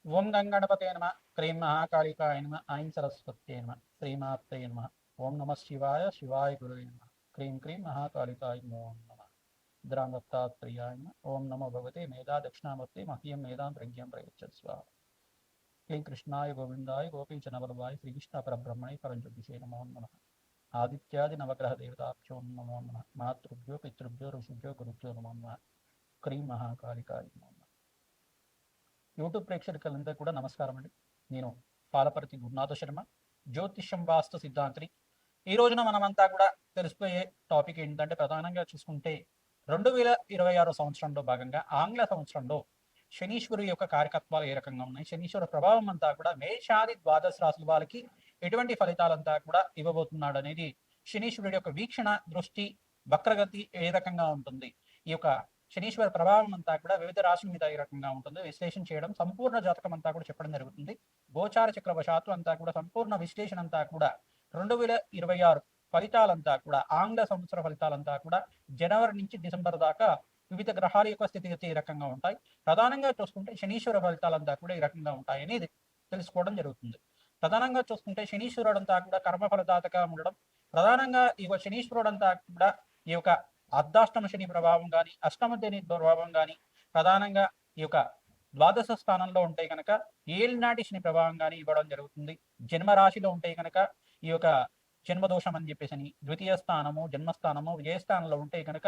ఓం గంగణపతే నమ. క్రీం మహాకాళికాయ నమ. ఐం సరస్వత్యే నమ. శ్రీమాత్రే నమ. ఓం నమ శివాయ శివాయ గురువే నమ. క్రీం క్రీం మహాకాళికాయ నమో నమ. ద్రాంగత్తాత్రేయాయ నమ. ఓం నమో భగవతే మేధా దక్షిణామూర్తి మహ్యం మేధాం ప్రజ్ఞం ప్రయచ్చస్వ. క్లీం కృష్ణాయ గోవిందాయ గోపీచనవల్లభాయ శ్రీకృష్ణ పరబ్రహ్మణే పరంజ్యోతిషే నమో నమ. ఆదిత్యాది నవగ్రహ దేవతాభ్యో నమో నమ. మాతృభ్యో పితృభ్యో ఋషిభ్యో గురుభ్యో నమో నమ. క్రీం మహాకాళికాయ నమో నమ. యూట్యూబ్ ప్రేక్షకులందరూ కూడా నమస్కారం అండి. నేను పాలపర్తి గురునాథ శర్మ, జ్యోతిష్యం వాస్తు సిద్ధాంతిని. ఈ రోజున మనమంతా కూడా తెలుసుకునే టాపిక్ ఏంటంటే, ప్రధానంగా చూసుకుంటే 2026 సంవత్సరంలో భాగంగా ఆంగ్ల సంవత్సరంలో శనీశ్వరు యొక్క కార్యకత్వాలు ఏ రకంగా ఉన్నాయి, శనీశ్వర ప్రభావం అంతా కూడా మేషాది ద్వాదశ రాశుల వాళ్ళకి ఎటువంటి ఫలితాలంతా కూడా ఇవ్వబోతున్నాడు అనేది, శనీశ్వరుడి యొక్క వీక్షణ దృష్టి వక్రగతి ఏ రకంగా ఉంటుంది, ఈ యొక్క శనీశ్వర ప్రభావం అంతా కూడా వివిధ రాశుల మీద ఏ రకంగా ఉంటుంది విశ్లేషణ చేయడం, సంపూర్ణ జాతకం అంతా కూడా చెప్పడం జరుగుతుంది. గోచార చక్రవశాత్తు అంతా కూడా సంపూర్ణ విశ్లేషణ అంతా కూడా 2026 ఫలితాలంతా కూడా, ఆంగ్ల సంవత్సర ఫలితాలంతా కూడా జనవరి నుంచి డిసెంబర్ దాకా వివిధ గ్రహాల యొక్క స్థితిగతి ఏ రకంగా ఉంటాయి, ప్రధానంగా చూసుకుంటే శనీశ్వర ఫలితాలంతా కూడా ఈ రకంగా ఉంటాయి అనేది తెలుసుకోవడం జరుగుతుంది. ప్రధానంగా చూసుకుంటే శనీశ్వరుడు అంతా కూడా కర్మ ఫలదాతగా ఉండడం, ప్రధానంగా ఈ శనీశ్వరుడు అంతా కూడా ఈ యొక్క అర్ధాష్టమ శని ప్రభావం కానీ, అష్టమ శని ప్రభావం కానీ, ప్రధానంగా ఈ యొక్క ద్వాదశ స్థానంలో ఉంటే కనుక ఏలినాటి శని ప్రభావం కానీ ఇవ్వడం జరుగుతుంది. జన్మరాశిలో ఉంటే కనుక ఈ యొక్క జన్మదోషం అని చెప్పేసి అని, ద్వితీయ స్థానము జన్మస్థానము విజయస్థానంలో ఉంటే కనుక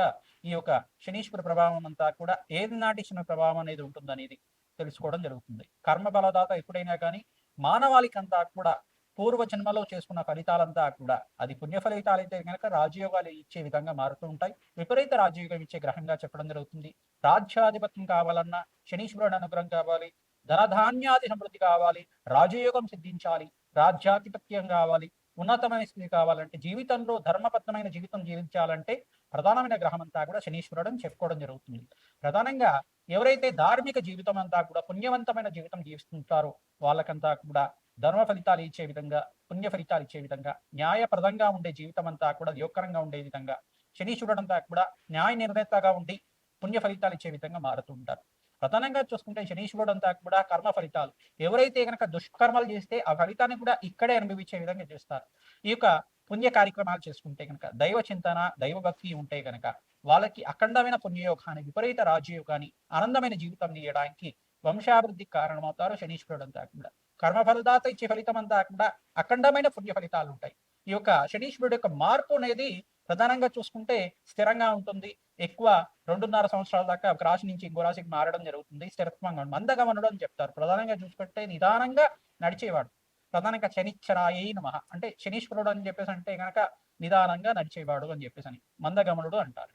ఈ యొక్క శనీశ్వర ప్రభావం అంతా కూడా ఏలినాటి శని ప్రభావం అనేది ఉంటుందనేది తెలుసుకోవడం జరుగుతుంది. కర్మ బలదాత ఎప్పుడైనా కానీ మానవాళికంతా కూడా పూర్వ జన్మలో చేసుకున్న ఫలితాలంతా కూడా, అది పుణ్య ఫలితాలు అయితే కనుక రాజయోగాలు ఇచ్చే విధంగా మారుతూ ఉంటాయి. విపరీత రాజయోగం ఇచ్చే గ్రహంగా చెప్పడం జరుగుతుంది. రాజ్యాధిపత్యం కావాలన్నా శనీశ్వరుడు అనుగ్రహం కావాలి, ధనధాన్యాది సమృద్ధి కావాలి, రాజయోగం సిద్ధించాలి, రాజ్యాధిపత్యం కావాలి, ఉన్నతమైన స్థితి కావాలంటే, జీవితంలో ధర్మబద్ధమైన జీవితం జీవించాలంటే ప్రధానమైన గ్రహం అంతా కూడా శనీశ్వరుడు అని చెప్పుకోవడం జరుగుతుంది. ప్రధానంగా ఎవరైతే ధార్మిక జీవితం అంతా కూడా పుణ్యవంతమైన జీవితం జీవిస్తుంటారో వాళ్ళకంతా కూడా ధర్మ ఫలితాలు ఇచ్చే విధంగా, పుణ్య ఫలితాలు ఇచ్చే విధంగా, న్యాయప్రదంగా ఉండే జీవితం అంతా కూడా యోగకరంగా ఉండే విధంగా, శనీశ్వరుడు అంతా కూడా న్యాయ నిర్ణేతగా ఉండి పుణ్య ఫలితాలు ఇచ్చే విధంగా మారుతూ ఉంటారు. ప్రధానంగా చూసుకుంటే శనీశ్వరుడు అంతా కూడా కర్మ ఫలితాలు, ఎవరైతే కనుక దుష్కర్మలు చేస్తే ఆ ఫలితాన్ని కూడా ఇక్కడే అనుభవించే విధంగా చేస్తారు. ఈ యొక్క పుణ్య కార్యక్రమాలు చేసుకుంటే కనుక, దైవ చింతన దైవభక్తి ఉంటే కనుక వాళ్ళకి అఖండమైన పుణ్యయోగాన్ని, విపరీత రాజయోగాన్ని, ఆనందమైన జీవితం ఇవ్వడానికి, వంశాభివృద్ధికి కారణమవుతారు శనీశ్వరుడు అంతా కూడా. కర్మఫలదాత ఇచ్చే ఫలితం అంతా కూడా అఖండమైన పుణ్య ఫలితాలు ఉంటాయి. ఈ యొక్క శనీశ్వరుడు యొక్క మార్పు అనేది ప్రధానంగా చూసుకుంటే స్థిరంగా ఉంటుంది. ఎక్కువ 2.5 సంవత్సరాల దాకా ఒక రాశి నుంచి ఇంకో రాశికి మారడం జరుగుతుంది. స్థిరత్వంగా మందగమనుడు అని చెప్తారు. ప్రధానంగా చూసుకుంటే నిదానంగా నడిచేవాడు. ప్రధానంగా శనిచ్చరాయై నమః అంటే శనీశ్వరుడు అని చెప్పేసి అంటే కనుక నిదానంగా నడిచేవాడు అని చెప్పేసి అని మందగమనుడు అంటారు.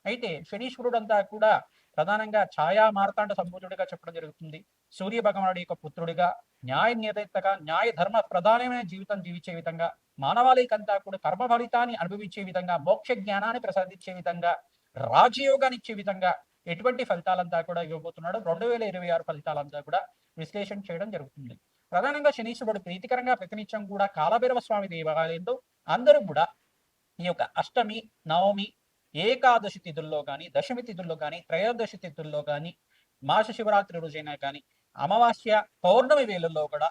అయితే శనీశ్వరుడు అంతా కూడా ప్రధానంగా ఛాయా మార్తాండ సంభూతుడిగా చెప్పడం జరుగుతుంది. సూర్య భగవానుడి యొక్క పుత్రుడిగా, న్యాయ నియతగా, న్యాయ ధర్మ ప్రధానమైన జీవితం జీవించే విధంగా, మానవాళికంతా కూడా కర్మ ఫలితాన్ని అనుభవించే విధంగా, మోక్ష జ్ఞానాన్ని ప్రసాదించే విధంగా, రాజయోగాన్ని ఇచ్చే విధంగా ఎటువంటి ఫలితాలంతా కూడా ఇవ్వబోతున్నాడు 2026 ఫలితాలంతా కూడా విశ్లేషణ చేయడం జరుగుతుంది. ప్రధానంగా శనీశ్వరుడు ప్రీతికరంగా ప్రతినిత్యం కూడా కాలభైరవ స్వామి దేవాలయంలో అందరూ కూడా ఈ యొక్క అష్టమి, నవమి, ఏకాదశి తిథుల్లో కానీ, దశమి తిథుల్లో కానీ, త్రయోదశి తిథుల్లో కానీ, మాస శివరాత్రి రోజైనా కానీ, అమావాస్య పౌర్ణమి వేళల్లో కూడా,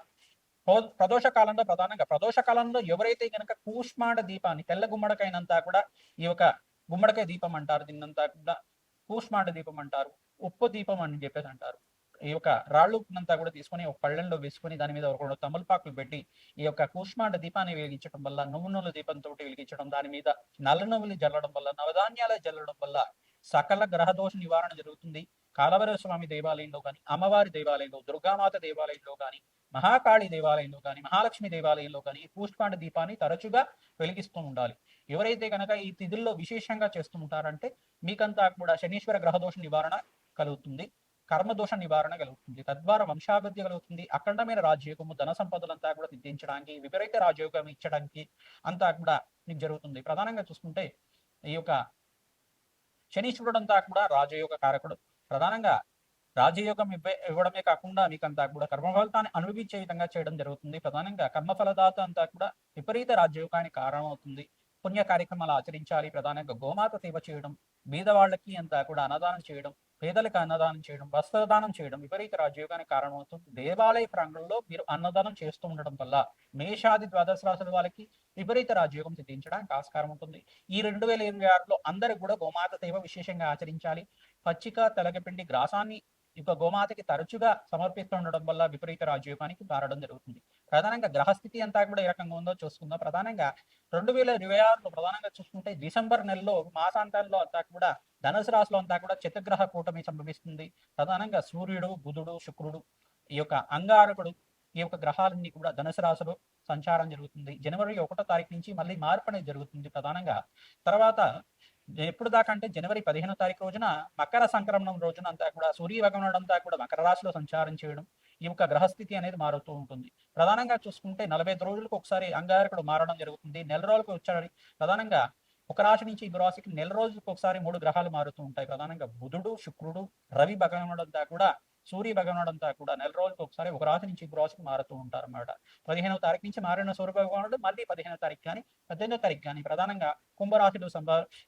ప్రదోష కాలంలో, ప్రధానంగా ప్రదోష కాలంలో ఎవరైతే కనుక కూష్మాండ దీపాన్ని, తెల్ల గుమ్మడికాయనంతా కూడా ఈ యొక్క గుమ్మడికాయ దీపం అంటారు, దీన్నంతా కూడా కూష్మాండ దీపం అంటారు, ఉప్పు దీపం అని చెప్పేసి అంటారు. ఈ యొక్క రాళ్ళు ఉప్పునంతా కూడా తీసుకొని ఒక పళ్ళెంలో వేసుకొని దాని మీద ఒక 2 తమలపాకులు పెట్టి ఈ యొక్క కూష్మాండ దీపాన్ని వెలిగించడం వల్ల, నువ్వు నూనెల దీపంతో వెలిగించడం, దాని మీద నల్ల నువ్వులు జల్లడం వల్ల, నవధాన్యాలు జల్లడం వల్ల సకల గ్రహదోష నివారణ జరుగుతుంది. కాలభైరవ స్వామి దేవాలయంలో కానీ, అమ్మవారి దేవాలయంలో, దుర్గామాత దేవాలయంలో కానీ, మహాకాళి దేవాలయంలో కానీ, మహాలక్ష్మి దేవాలయంలో కానీ కూష్మాండ దీపాన్ని తరచుగా వెలిగిస్తూ ఉండాలి. ఎవరైతే కనుక ఈ తిథుల్లో విశేషంగా చేస్తూ ఉంటారంటే మీకంతా కూడా శనీశ్వర గ్రహదోష నివారణ కలుగుతుంది, కర్మదోష నివారణ కలుగుతుంది, తద్వారా వంశాభివృద్ధి కలుగుతుంది, అఖండమైన రాజయోగము, ధన సంపదలంతా కూడా సిద్ధించడానికి, విపరీత రాజయోగం ఇచ్చడానికి అంతా కూడా మీకు జరుగుతుంది. ప్రధానంగా చూసుకుంటే ఈ యొక్క శనీశ్వరుడు అంతా కూడా రాజయోగ కారకుడు. ప్రధానంగా రాజయోగం ఇవ్వడమే కాకుండా మీకంతా కూడా కర్మఫలితాన్ని అనుభవించే విధంగా చేయడం జరుగుతుంది. ప్రధానంగా కర్మఫలదాత అంతా కూడా విపరీత రాజయోగానికి కారణమవుతుంది. పుణ్య కార్యక్రమాలు ఆచరించాలి. ప్రధానంగా గోమాత సేవ చేయడం, బీదవాళ్ళకి అంతా కూడా అన్నదానం చేయడం, పేదలకు అన్నదానం చేయడం, వస్త్రదానం చేయడం విపరీత రాజయోగానికి కారణమవుతుంది. దేవాలయ ప్రాంగణంలో మీరు అన్నదానం చేస్తూ ఉండడం వల్ల మేషాది ద్వాదశ రాశుల వాళ్ళకి విపరీత రాజయోగం సిద్ధించడానికి ఆస్కారం ఉంటుంది. ఈ 2026లో అందరూ కూడా గోమాత సేవ విశేషంగా ఆచరించాలి. పచ్చిక, తెలగపిండి, గ్రాసాన్ని ఇక గోమాతకి తరచుగా సమర్పిస్తుండడం వల్ల విపరీత రాజయోగానికి మారడం జరుగుతుంది. ప్రధానంగా గ్రహస్థితి అంతా కూడా ఏ రకంగా ఉందో చూసుకుందాం. ప్రధానంగా 2026లో ప్రధానంగా చూసుకుంటే డిసెంబర్ నెలలో మాసాంతంలో అంతా కూడా ధనుసు రాశిలో అంతా కూడా చతుర్గ్రహ కూటమి సంభవిస్తుంది. ప్రధానంగా సూర్యుడు, బుధుడు, శుక్రుడు, ఈ యొక్క అంగారకుడు, ఈ యొక్క గ్రహాలన్నీ కూడా ధనుసు రాశిలో సంచారం జరుగుతుంది. జనవరి 1వ తారీఖు నుంచి మళ్ళీ మార్పు అనేది జరుగుతుంది. ప్రధానంగా తర్వాత ఎప్పుడు దాకా అంటే జనవరి 15వ తారీఖు రోజున మకర సంక్రమణం రోజున అంతా కూడా సూర్య భగవానుడు అంతా కూడా మకర రాశిలో సంచారం చేయడం, ఈ యొక్క గ్రహస్థితి అనేది మారుతూ ఉంటుంది. ప్రధానంగా చూసుకుంటే 45 రోజులకు ఒకసారి అంగారకుడు మారడం జరుగుతుంది. నెల రోజులకు ఒకసారి ప్రధానంగా ఒక రాశి నుంచి ఇంకో రాశికి నెల రోజులకు ఒకసారి 3 గ్రహాలు మారుతూ ఉంటాయి. ప్రధానంగా బుధుడు, శుక్రుడు, రవి భగవానుడు అంతా కూడా సూర్య భగవానుడు అంతా కూడా నెల రోజులకు ఒకసారి ఒక రాశి నుంచి ఇంకో రాశికి మారుతూ ఉంటారు అన్నమాట. 15వ తారీఖు నుంచి మారిన సూర్య భగవానుడు మళ్ళీ 15వ తారీఖు కానీ 18వ తారీఖు కానీ ప్రధానంగా కుంభరాశిలో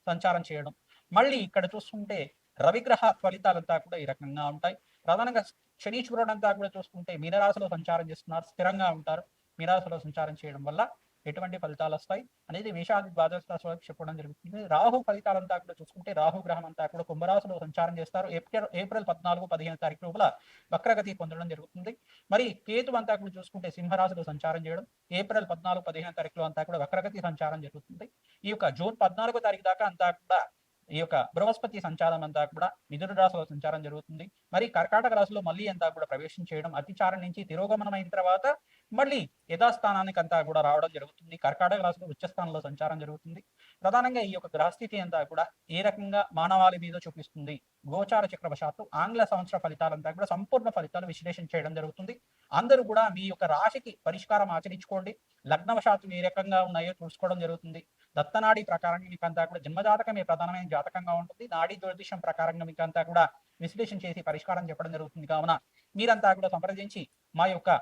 సంచారం చేయడం. మళ్ళీ ఇక్కడ చూసుకుంటే రవిగ్రహ ఫలితాలంతా కూడా ఈ రకంగా ఉంటాయి. ప్రధానంగా శనీశ్వరుడు అంతా కూడా చూసుకుంటే మీనరాశిలో సంచారం చేస్తున్నారు, స్థిరంగా ఉంటారు. మీనరాశిలో సంచారం చేయడం వల్ల ఎటువంటి ఫలితాలు వస్తాయి అనేది మేషాది ద్వాదశ రాశి వాళ్ళకి చెప్పడం జరుగుతుంది. రాహు ఫలితాలంతా కూడా చూసుకుంటే రాహు గ్రహం అంతా కూడా కుంభరాశిలో సంచారం చేస్తారు. ఏప్రిల్ 14, 15 తారీఖు లోపల వక్రగతి పొందడం జరుగుతుంది. మరి కేతు అంతా కూడా చూసుకుంటే సింహరాశిలో సంచారం చేయడం ఏప్రిల్ 14, 15 తారీఖులో అంతా కూడా వక్రగతి సంచారం జరుగుతుంది. ఈ యొక్క జూన్ 14వ తారీఖు దాకా అంతా కూడా ఈ యొక్క బృహస్పతి సంచారం అంతా కూడా మిథున రాశిలో సంచారం జరుగుతుంది. మరి కర్కాటక రాశిలో మళ్ళీ అంతా కూడా ప్రవేశం చేయడం, అతిచారం నుంచి తిరోగమనం అయిన తర్వాత మళ్ళీ యథాస్థానానికి అంతా కూడా రావడం జరుగుతుంది. కర్కాటక రాశిలో ఉచ్చస్థానంలో సంచారం జరుగుతుంది. ప్రధానంగా ఈ యొక్క గ్రహస్థితి అంతా కూడా ఏ రకంగా మానవాళి మీద చూపిస్తుంది, గోచార చక్రవశాత్తు ఆంగ్ల సంవత్సర ఫలితాలంతా కూడా సంపూర్ణ ఫలితాలు విశ్లేషణ చేయడం జరుగుతుంది. అందరూ కూడా మీ యొక్క రాశికి పరిష్కారం ఆచరించుకోండి. లగ్నవశాత్తు ఏ రకంగా ఉన్నాయో చూసుకోవడం జరుగుతుంది. దత్తనాడి ప్రకారంగా మీకు అంతా కూడా జన్మజాతకమే ప్రధానమైన జాతకంగా ఉంటుంది. నాడీ జ్యోతిషం ప్రకారంగా మీకు అంతా కూడా విశ్లేషణ చేసి పరిష్కారం చెప్పడం జరుగుతుంది. కావున మీరంతా కూడా సంప్రదించి మా యొక్క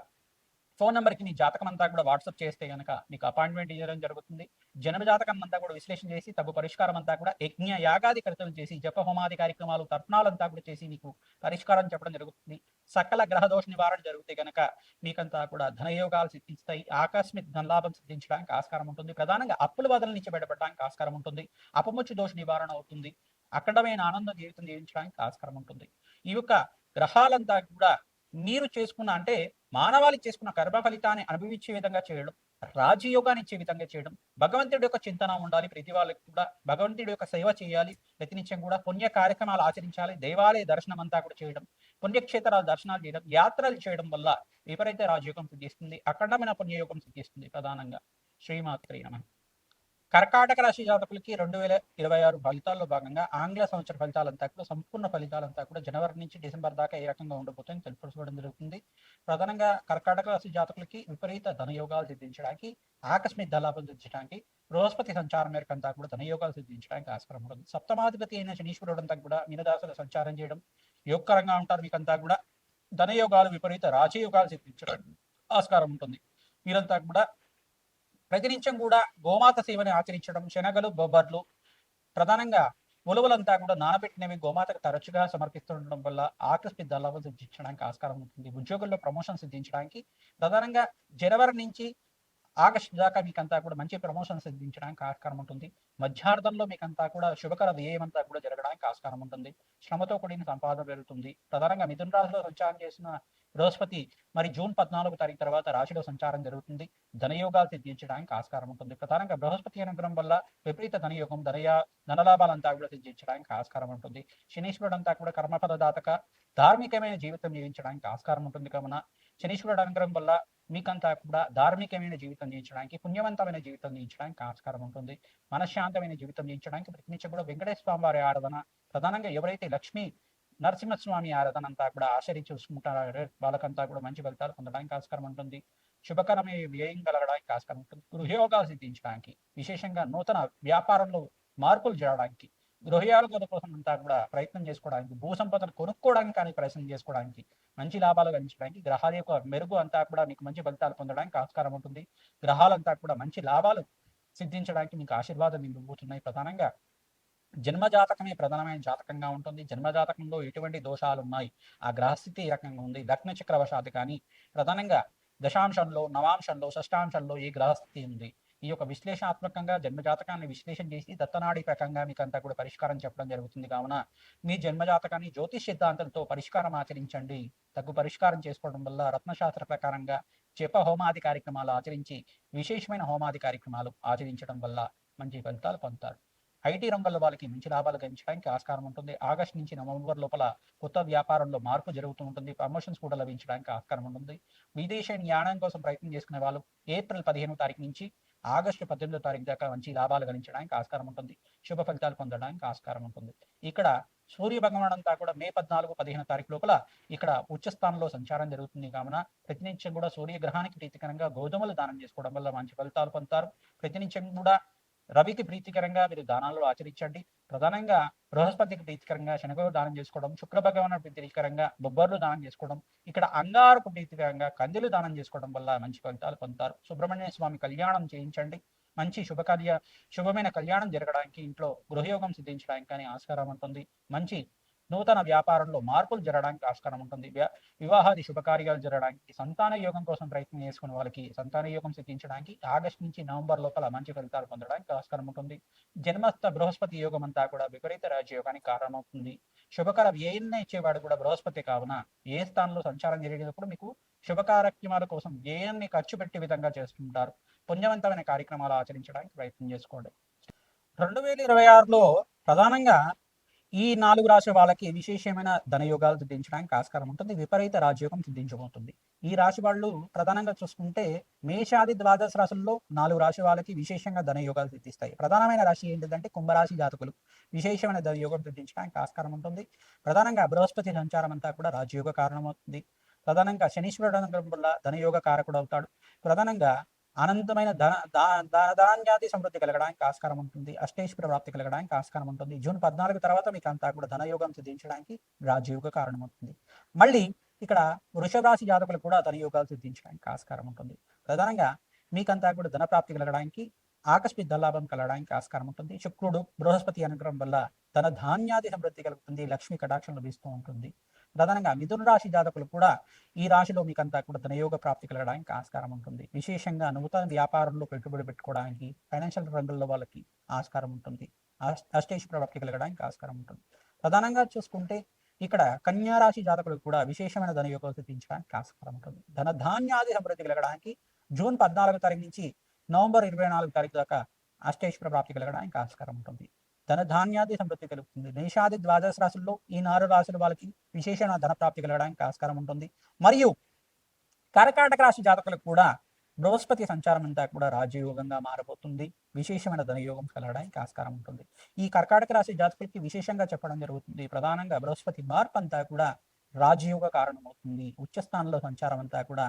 ఫోన్ నెంబర్కి మీ జాతకం అంతా కూడా వాట్సాప్ చేస్తే కనుక మీకు అపాయింట్మెంట్ ఇవ్వడం జరుగుతుంది. జన్మ జాతకం అంతా కూడా విశ్లేషణ చేసి తగు పరిష్కారం అంతా కూడా యజ్ఞ యాగాది కర్తలు చేసి జప హోమాది కార్యక్రమాలు తర్పణాలంతా కూడా చేసి మీకు పరిష్కారం చెప్పడం జరుగుతుంది. సకల గ్రహ దోష నివారణ జరిగితే కనుక మీకంతా కూడా ధనయోగాలు సిద్ధిస్తాయి. ఆకస్మిక ధనలాభం సిద్ధించడానికి ఆస్కారం ఉంటుంది. ప్రధానంగా అప్పుల బాధల నుంచి బయటపడడానికి ఆస్కారం ఉంటుంది. అపముచ్చు దోష నివారణ అవుతుంది. అఖండమైన ఆనంద జీవితం జీవించడానికి ఆస్కారం ఉంటుంది. ఈ యొక్క గ్రహాలంతా కూడా మీరు చేసుకున్న అంటే మానవాళి చేసుకున్న కర్మ ఫలితాన్ని అనుభవించే విధంగా చేయడం, రాజయోగాన్ని ఇచ్చే విధంగా చేయడం, భగవంతుడి యొక్క చింతన ఉండాలి. ప్రతి వాళ్ళకి కూడా భగవంతుడి యొక్క సేవ చేయాలి. ప్రతినిత్యం కూడా పుణ్య కార్యక్రమాలు ఆచరించాలి. దేవాలయ దర్శనం అంతా కూడా చేయడం, పుణ్యక్షేత్రాల దర్శనాలు చేయడం, యాత్రలు చేయడం వల్ల విపరీత రాజయోగం సిద్ధిస్తుంది. అఖండమైన పుణ్యయోగం సిద్ధిస్తుంది. ప్రధానంగా శ్రీమాత్రే నమః. కర్కాటక రాశి జాతకులకి 2026 ఫలితాల్లో భాగంగా ఆంగ్ల సంవత్సర ఫలితాలంతా కూడా సంపూర్ణ ఫలితాలంతా కూడా జనవరి నుంచి డిసెంబర్ దాకా ఏ రకంగా ఉండబోతుందని తెలుసుకోవడం జరుగుతుంది. ప్రధానంగా కర్కాటక రాశి జాతకులకి విపరీత ధనయోగాలు సిద్ధించడానికి, ఆకస్మిక ధనలాభం సిద్ధించడానికి, బృహస్పతి సంచారం మేరకు అంతా కూడా ధనయోగాలు సిద్ధించడానికి ఆస్కారం ఉంటుంది. సప్తమాధిపతి అయిన శనీశ్వరుడు అంతా కూడా మీనరాశిలో సంచారం చేయడం యోగకరంగా ఉంటారు. మీకంతా కూడా ధనయోగాలు, విపరీత రాజయోగాలు సిద్ధించడానికి ఆస్కారం ఉంటుంది. మీరంతా కూడా ప్రతినిత్యం కూడా గోమాత సేవని ఆచరించడం, శనగలు, బొబ్బర్లు, ప్రధానంగా ఉలవలంతా కూడా నానబెట్టినవి గోమాతకు తరచుగా సమర్పిస్తుండడం వల్ల ఆకస్మిక ధనలాభం సిద్ధించడానికి ఆస్కారం ఉంటుంది. ఉద్యోగుల్లో ప్రమోషన్ సిద్ధించడానికి ప్రధానంగా జనవరి నుంచి ఆగస్టు దాకా మీకంతా కూడా మంచి ప్రమోషన్ సిద్ధించడానికి ఆస్కారం ఉంటుంది. మధ్యార్థంలో మీకంతా కూడా శుభకర వ్యయం అంతా కూడా జరగడానికి ఆస్కారం ఉంటుంది. శ్రమతో కూడిన సంపాదన పెరుగుతుంది. ప్రధానంగా మిథున రాశిలో సంచారం చేసిన బృహస్పతి మరి జూన్ 14వ తారీఖు తర్వాత రాశిలో సంచారం జరుగుతుంది. ధనయోగాలు సిద్ధించడానికి ఆస్కారం ఉంటుంది. ప్రధానంగా బృహస్పతి అనుగ్రహం వల్ల విపరీత ధనయోగం, ధనలాభాలంతా కూడా సిద్ధించడానికి ఆస్కారం ఉంటుంది. శనీశ్వరుడు అంతా కూడా కర్మఫలదాతక ధార్మికమైన జీవితం జీవించడానికి ఆస్కారం ఉంటుంది. కావున శనీశ్వరుడు అనుగ్రహం వల్ల మీకంతా కూడా ధార్మికమైన జీవితం జీవించడానికి, పుణ్యవంతమైన జీవితం జీవించడానికి ఆస్కారం ఉంటుంది. మనశ్శాంతమైన జీవితం జీవించడానికి ప్రతినిత్యం కూడా వెంకటేశ్వర స్వామి వారి ఆరాధన, ప్రధానంగా ఎవరైతే లక్ష్మీ నరసింహస్వామి ఆరాధన అంతా కూడా ఆచరించి చూసుకుంటారో వాళ్ళకంతా కూడా మంచి ఫలితాలు పొందడానికి ఆస్కారం ఉంటుంది. శుభకరమైన వ్యయం కలగడానికి ఆస్కారం ఉంటుంది. గృహయోగాలు సిద్ధించడానికి, విశేషంగా నూతన వ్యాపారంలో మార్పులు జరగడానికి, గృహయోగాల కోసం అంతా కూడా ప్రయత్నం చేసుకోవడానికి, భూ సంపదను కొనుక్కోవడానికి కానీ ప్రయత్నం చేసుకోవడానికి, మంచి లాభాలు గణించడానికి, గ్రహాల యొక్క మెరుగు అంతా కూడా మీకు మంచి ఫలితాలు పొందడానికి ఆస్కారం ఉంటుంది. గ్రహాలంతా కూడా మంచి లాభాలు సిద్ధించడానికి మీకు ఆశీర్వాదం ఇవ్వబోతున్నాయి. ప్రధానంగా జన్మ జాతకమే ప్రధానమైన జాతకంగా ఉంటుంది. జన్మ జాతకంలో ఎటువంటి దోషాలు ఉన్నాయి, ఆ గ్రహస్థితి ఏ రకంగా ఉంది, లగ్న చక్రవశాత్తు కానీ ప్రధానంగా దశాంశంలో, నవాంశంలో, షష్టాంశంలో ఈ గ్రహస్థితి ఉంది. ఈ యొక్క విశ్లేషణాత్మకంగా జన్మజాతకాన్ని విశ్లేషణ చేసి దత్తనాడి ప్రకంగా మీకు అంతా కూడా పరిష్కారం చెప్పడం జరుగుతుంది. కావున మీ జన్మజాతకాన్ని జ్యోతిష్ సిద్ధాంతంతో పరిష్కారం ఆచరించండి. తగ్గు పరిష్కారం చేసుకోవడం వల్ల రత్నశాస్త్ర ప్రకారంగా జప హోమాది కార్యక్రమాలు ఆచరించి విశేషమైన హోమాది కార్యక్రమాలు ఆచరించడం వల్ల మంచి ఫలితాలు పొందుతారు. ఐటీ రంగంలో వాళ్ళకి మంచి లాభాలు గడించడానికి ఆస్కారం ఉంటుంది. ఆగస్టు నుంచి నవంబర్ లోపల కొత్త వ్యాపారంలో మార్పు జరుగుతూ ఉంటుంది. ప్రమోషన్స్ కూడా లభించడానికి ఆస్కారం ఉంటుంది. విదేశీ యానం కోసం ప్రయత్నం చేసుకునే వాళ్ళు ఏప్రిల్ 15వ తారీఖు నుంచి ఆగస్టు 18వ తారీఖు దాకా మంచి లాభాలు గడించడానికి ఆస్కారం ఉంటుంది. శుభ ఫలితాలు పొందడానికి ఆస్కారం ఉంటుంది. ఇక్కడ సూర్య భగవాన్ అంతా కూడా మే 14, 15 తారీఖు లోపల ఇక్కడ ఉచ్చస్థానంలో సంచారం జరుగుతుంది. కావున ప్రతినిత్యం కూడా సూర్యగ్రహానికి ప్రీతికరంగా గోధుమలు దానం చేసుకోవడం వల్ల మంచి ఫలితాలు పొందుతారు. ప్రతినిత్యం కూడా రవికి ప్రీతికరంగా మీరు దానాలు ఆచరించండి. ప్రధానంగా బృహస్పతికి ప్రీతికరంగా శనగలు దానం చేసుకోవడం, శుక్ర భగవాను ప్రీతికరంగా బొబ్బర్లు దానం చేసుకోవడం, ఇక్కడ అంగారకు ప్రీతికరంగా కందులు దానం చేసుకోవడం వల్ల మంచి ఫలితాలు పొందుతారు. సుబ్రహ్మణ్య స్వామి కళ్యాణం చేయించండి. మంచి శుభమైన కళ్యాణం జరగడానికి, ఇంట్లో గృహయోగం సిద్ధించడానికి కానీ ఆస్కారం ఉంటుంది. మంచి నూతన వ్యాపారంలో మార్పులు జరగడానికి ఆస్కారం ఉంటుంది. వివాహాది శుభకార్యాలు జరగడానికి, సంతాన యోగం కోసం ప్రయత్నం చేసుకునే వాళ్ళకి సంతాన యోగం సిద్ధించడానికి ఆగస్టు నుంచి నవంబర్ లోపల మంచి ఫలితాలు పొందడానికి ఆస్కారం ఉంటుంది. జన్మస్థ బృహస్పతి యోగం అంతా కూడా విపరీత రాజయోగానికి కారణమవుతుంది. శుభకర వ్యయాన్ని ఇచ్చేవాడు కూడా బృహస్పతి కావున ఏ స్థానంలో సంచారం జరిగినప్పుడు మీకు శుభకార్యక్రమాల కోసం వ్యయాన్ని ఖర్చు పెట్టే విధంగా చేస్తుంటారు. పుణ్యవంతమైన కార్యక్రమాలు ఆచరించడానికి ప్రయత్నం చేసుకోండి. 2026లో ప్రధానంగా ఈ 4 రాశి వాళ్ళకి విశేషమైన ధనయోగాలు సిద్ధించడానికి ఆస్కారం ఉంటుంది. విపరీత రాజయోగం సిద్ధించబోతుంది. ఈ రాశి వాళ్ళు ప్రధానంగా చూసుకుంటే మేషాది ద్వాదశ రాశుల్లో 4 రాశి వాళ్ళకి విశేషంగా ధనయోగాలు సిద్ధిస్తాయి. ప్రధానమైన రాశి ఏంటిదంటే కుంభరాశి జాతకులు విశేషమైన ధనయోగం సిద్ధించడానికి ఆస్కారం ఉంటుంది. ప్రధానంగా బృహస్పతి సంచారం అంతా కూడా రాజయోగ కారణమవుతుంది. ప్రధానంగా శనీశ్వరుడు అనుగ్రహం వల్ల ధనయోగ కారకుడు అవుతాడు. ప్రధానంగా అనంతమైన ధాన్యాది సమృద్ధి కలగడానికి ఆస్కారం ఉంటుంది. అష్టైశ్వర ప్రాప్తి కలగడానికి ఆస్కారం ఉంటుంది. జూన్ 14 తర్వాత మీకు అంతా కూడా ధనయోగం సిద్ధించడానికి రాజయోగ కారణమవుతుంది. మళ్ళీ ఇక్కడ వృషభ రాశి జాతకులు కూడా ధనయోగాలు సిద్ధించడానికి ఆస్కారం ఉంటుంది. ప్రధానంగా మీకంతా కూడా ధన ప్రాప్తి కలగడానికి, ఆకస్మిక ధనలాభం కలగడానికి ఆస్కారం ఉంటుంది. శుక్రుడు బృహస్పతి అనుగ్రహం వల్ల ధన ధాన్యాది సమృద్ధి కలుగుతుంది. లక్ష్మీ కటాక్షం లభిస్తూ ఉంటుంది. ప్రధానంగా మిథున రాశి జాతకులు కూడా ఈ రాశిలో మీకంతా కూడా ధనయోగ ప్రాప్తి కలగడానికి ఆస్కారం ఉంటుంది. విశేషంగా నూతన వ్యాపారంలో పెట్టుబడి పెట్టుకోవడానికి, ఫైనాన్షియల్ రంగంలో వాళ్ళకి ఆస్కారం ఉంటుంది. అష్టైశ్వర ప్రాప్తి కలగడానికి ఆస్కారం ఉంటుంది. ప్రధానంగా చూసుకుంటే ఇక్కడ కన్యా రాశి జాతకులకు కూడా విశేషమైన ధనయోగం సిద్ధించడానికి ఆస్కారం ఉంటుంది. ధన ధాన్యాది సమృద్ధి కలగడానికి జూన్ 14 తారీఖు నుంచి నవంబర్ 24 తారీఖు దాకా అష్టైశ్వర ప్రాప్తి కలగడానికి ఆస్కారం ఉంటుంది. ధన ధాన్యాది సమృద్ధి కలుగుతుంది. మేషాది ద్వాదశ రాశుల్లో ఈ 4 రాశుల వాళ్ళకి విశేషమైన ధన ప్రాప్తి కలగడానికి ఆస్కారం ఉంటుంది. మరియు కర్కాటక రాశి జాతకులకు కూడా బృహస్పతి సంచారం అంతా కూడా రాజయోగంగా మారబోతుంది. విశేషమైన ధనయోగం కలగడానికి ఆస్కారం ఉంటుంది. ఈ కర్కాటక రాశి జాతకులకి విశేషంగా చెప్పడం జరుగుతుంది. ప్రధానంగా బృహస్పతి మార్పు అంతా కూడా రాజయోగ కారణమవుతుంది. ఉచ్చస్థానంలో సంచారం అంతా కూడా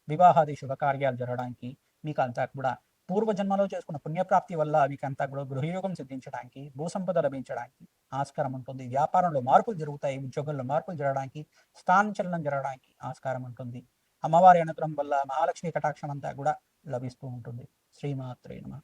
వివాహాది శుభకార్యాలు జరగడానికి, మీకు అంతా కూడా పూర్వజన్మలో చేసుకున్న పుణ్యప్రాప్తి వల్ల మీకు అంతా కూడా గృహయోగం సిద్ధించడానికి, భూసంపద లభించడానికి ఆస్కారం ఉంటుంది. వ్యాపారంలో మార్పులు జరుగుతాయి. ఉద్యోగంలో మార్పులు జరగడానికి, స్థానచలనం జరగడానికి ఆస్కారం ఉంటుంది. అమ్మవారి అనుగ్రహం వల్ల మహాలక్ష్మి కటాక్షం అంతా కూడా లభిస్తూ ఉంటుంది. శ్రీమాత్రే నమః.